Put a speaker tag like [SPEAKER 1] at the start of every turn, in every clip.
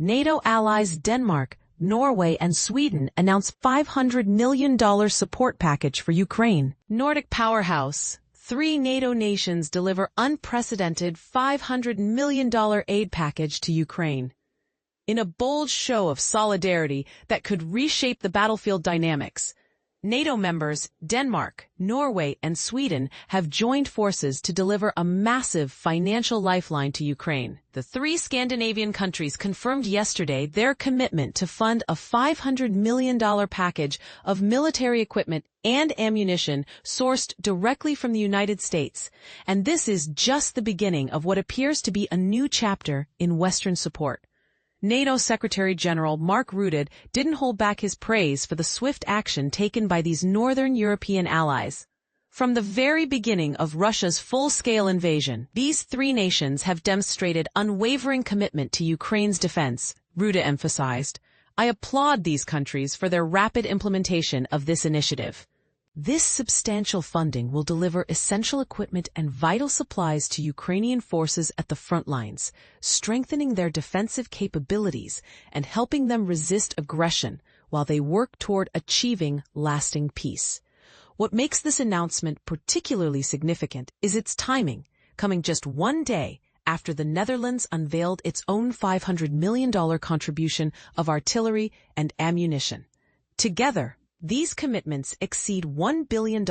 [SPEAKER 1] NATO allies Denmark, Norway, and Sweden announce $500 million support package for Ukraine. Nordic powerhouse. 3 NATO nations deliver unprecedented $500 million aid package to Ukraine. In a bold show of solidarity that could reshape the battlefield dynamics, NATO members Denmark, Norway, and Sweden have joined forces to deliver a massive financial lifeline to Ukraine. The 3 Scandinavian countries confirmed yesterday their commitment to fund a $500 million package of military equipment and ammunition sourced directly from the United States. And this is just the beginning of what appears to be a new chapter in Western support. NATO Secretary-General Mark Rutte didn't hold back his praise for the swift action taken by these Northern European allies. From the very beginning of Russia's full-scale invasion, these 3 nations have demonstrated unwavering commitment to Ukraine's defense, Rutte emphasized. I applaud these countries for their rapid implementation of this initiative. This substantial funding will deliver essential equipment and vital supplies to Ukrainian forces at the front lines, strengthening their defensive capabilities and helping them resist aggression while they work toward achieving lasting peace. What makes this announcement particularly significant is its timing, coming just one day after the Netherlands unveiled its own $500 million contribution of artillery and ammunition. Together, these commitments exceed $1 billion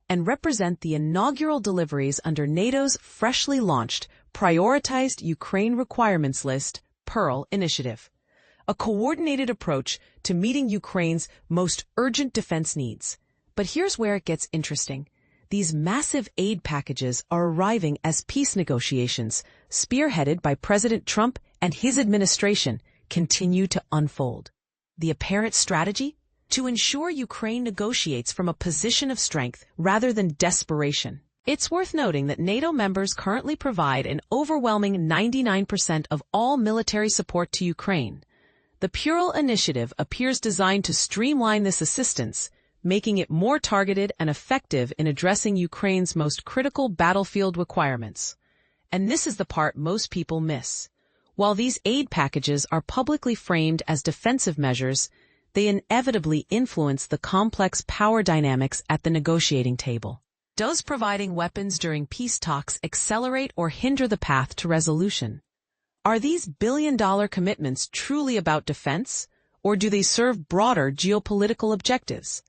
[SPEAKER 1] and represent the inaugural deliveries under NATO's freshly launched Prioritized Ukraine Requirements List (PURL) initiative, a coordinated approach to meeting Ukraine's most urgent defense needs. But here's where it gets interesting. These massive aid packages are arriving as peace negotiations, spearheaded by President Trump and his administration, continue to unfold. The apparent strategy? To ensure Ukraine negotiates from a position of strength rather than desperation. It's worth noting that NATO members currently provide an overwhelming 99% of all military support to Ukraine. The PURL initiative appears designed to streamline this assistance, making it more targeted and effective in addressing Ukraine's most critical battlefield requirements. And this is the part most people miss. While these aid packages are publicly framed as defensive measures, they inevitably influence the complex power dynamics at the negotiating table. Does providing weapons during peace talks accelerate or hinder the path to resolution? Are these billion-dollar commitments truly about defense, or do they serve broader geopolitical objectives?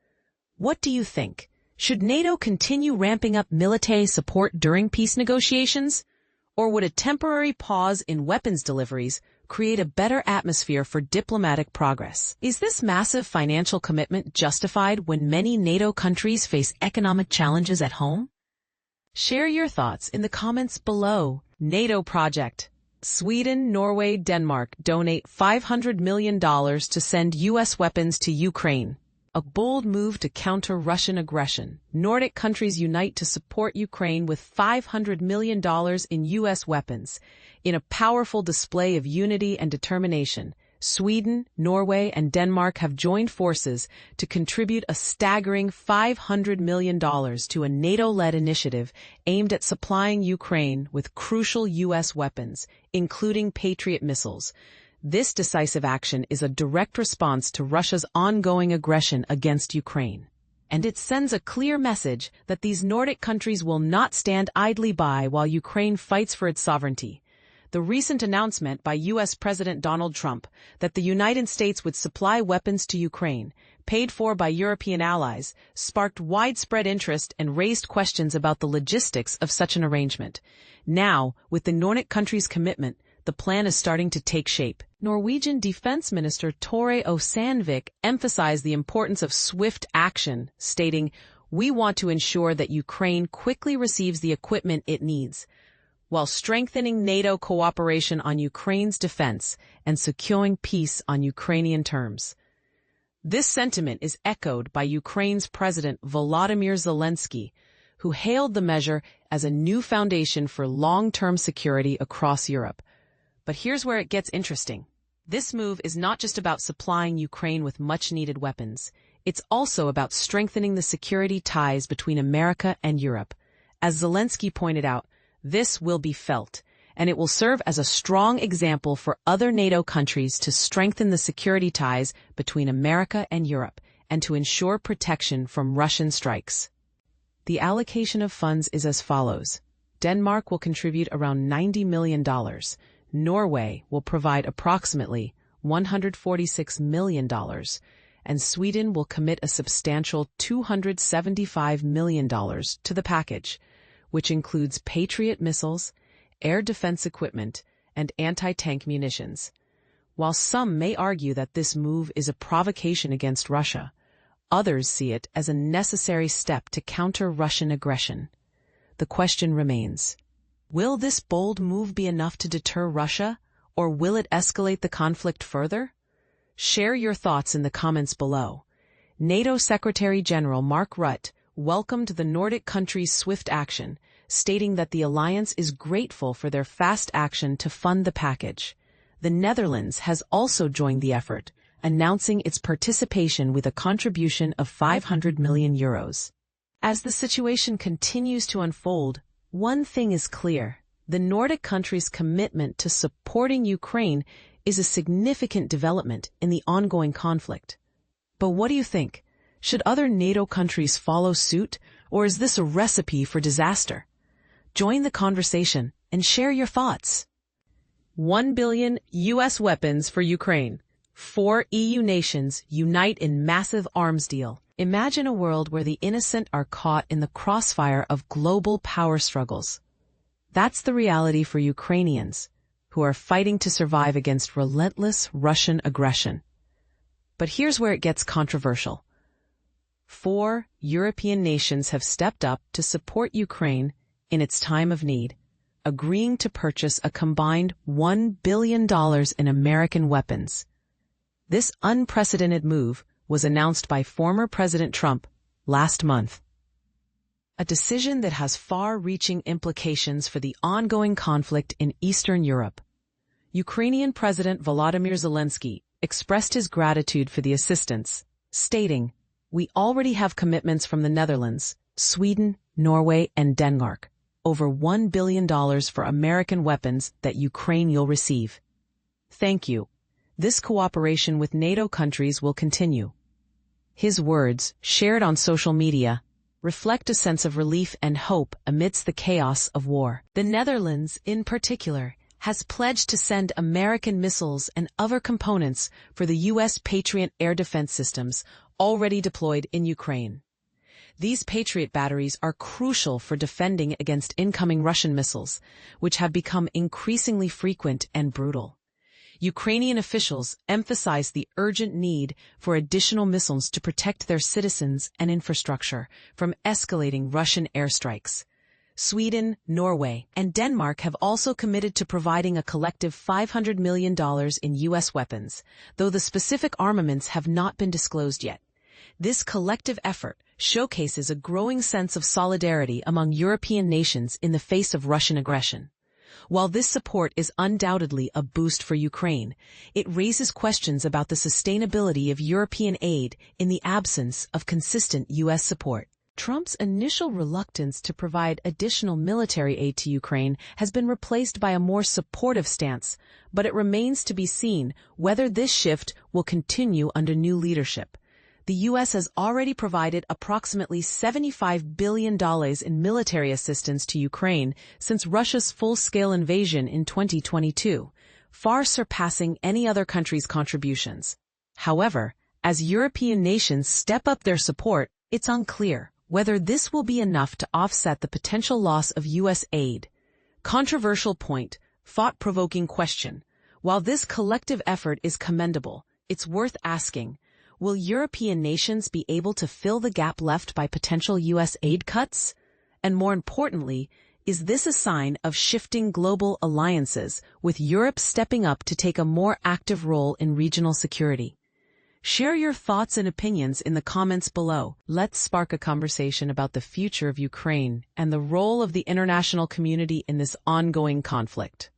[SPEAKER 1] What do you think? Should NATO continue ramping up military support during peace negotiations? Or would a temporary pause in weapons deliveries create a better atmosphere for diplomatic progress? Is this massive financial commitment justified when many NATO countries face economic challenges at home? Share your thoughts in the comments below. NATO project. Sweden, Norway, Denmark donate $500 million to send U.S. weapons to Ukraine. A bold move to counter Russian aggression. Nordic countries unite to support Ukraine with $500 million in U.S. weapons. In a powerful display of unity and determination, Sweden, Norway, and Denmark have joined forces to contribute a staggering $500 million to a NATO-led initiative aimed at supplying Ukraine with crucial U.S. weapons, including Patriot missiles. This decisive action is a direct response to Russia's ongoing aggression against Ukraine. And it sends a clear message that these Nordic countries will not stand idly by while Ukraine fights for its sovereignty. The recent announcement by U.S. President Donald Trump that the United States would supply weapons to Ukraine, paid for by European allies, sparked widespread interest and raised questions about the logistics of such an arrangement. Now, with the Nordic countries' commitment, the plan is starting to take shape. Norwegian Defense Minister Tore O. Sandvik emphasized the importance of swift action, stating, "We want to ensure that Ukraine quickly receives the equipment it needs, while strengthening NATO cooperation on Ukraine's defense and securing peace on Ukrainian terms." This sentiment is echoed by Ukraine's President Volodymyr Zelensky, who hailed the measure as a new foundation for long-term security across Europe. But here's where it gets interesting. This move is not just about supplying Ukraine with much-needed weapons. It's also about strengthening the security ties between America and Europe. As Zelensky pointed out, this will be felt, and it will serve as a strong example for other NATO countries to strengthen the security ties between America and Europe and to ensure protection from Russian strikes. The allocation of funds is as follows. Denmark will contribute around $90 million. Norway will provide approximately $146 million, and Sweden will commit a substantial $275 million to the package, which includes Patriot missiles, air defense equipment, and anti-tank munitions. While some may argue that this move is a provocation against Russia, others see it as a necessary step to counter Russian aggression. The question remains, will this bold move be enough to deter Russia, or will it escalate the conflict further? Share your thoughts in the comments below. NATO Secretary-General Mark Rutte welcomed the Nordic countries' swift action, stating that the alliance is grateful for their fast action to fund the package. The Netherlands has also joined the effort, announcing its participation with a contribution of €500 million. As the situation continues to unfold, one thing is clear. The Nordic countries' commitment to supporting Ukraine is a significant development in the ongoing conflict. But what do you think? Should other NATO countries follow suit, or is this a recipe for disaster? Join the conversation and share your thoughts. $1 billion US weapons for Ukraine. 4 EU nations unite in massive arms deal. Imagine a world where the innocent are caught in the crossfire of global power struggles. That's the reality for Ukrainians, who are fighting to survive against relentless Russian aggression. But here's where it gets controversial. 4 European nations have stepped up to support Ukraine in its time of need, agreeing to purchase a combined $1 billion in American weapons. This unprecedented move was announced by former President Trump last month. A decision that has far-reaching implications for the ongoing conflict in Eastern Europe. Ukrainian President Volodymyr Zelensky expressed his gratitude for the assistance, stating, "We already have commitments from the Netherlands, Sweden, Norway, and Denmark, over $1 billion for American weapons that Ukraine will receive. Thank you. This cooperation with NATO countries will continue." His words, shared on social media, reflect a sense of relief and hope amidst the chaos of war. The Netherlands, in particular, has pledged to send American missiles and other components for the U.S. Patriot air defense systems already deployed in Ukraine. These Patriot batteries are crucial for defending against incoming Russian missiles, which have become increasingly frequent and brutal. Ukrainian officials emphasize the urgent need for additional missiles to protect their citizens and infrastructure from escalating Russian airstrikes. Sweden, Norway, and Denmark have also committed to providing a collective $500 million in U.S. weapons, though the specific armaments have not been disclosed yet. This collective effort showcases a growing sense of solidarity among European nations in the face of Russian aggression. While this support is undoubtedly a boost for Ukraine, it raises questions about the sustainability of European aid in the absence of consistent U.S. support. Trump's initial reluctance to provide additional military aid to Ukraine has been replaced by a more supportive stance, but it remains to be seen whether this shift will continue under new leadership. The U.S. has already provided approximately $75 billion in military assistance to Ukraine since Russia's full-scale invasion in 2022, far surpassing any other country's contributions. However, as European nations step up their support, it's unclear whether this will be enough to offset the potential loss of U.S. aid. Controversial point, thought-provoking question. While this collective effort is commendable, it's worth asking, will European nations be able to fill the gap left by potential U.S. aid cuts? And more importantly, is this a sign of shifting global alliances, with Europe stepping up to take a more active role in regional security? Share your thoughts and opinions in the comments below. Let's spark a conversation about the future of Ukraine and the role of the international community in this ongoing conflict.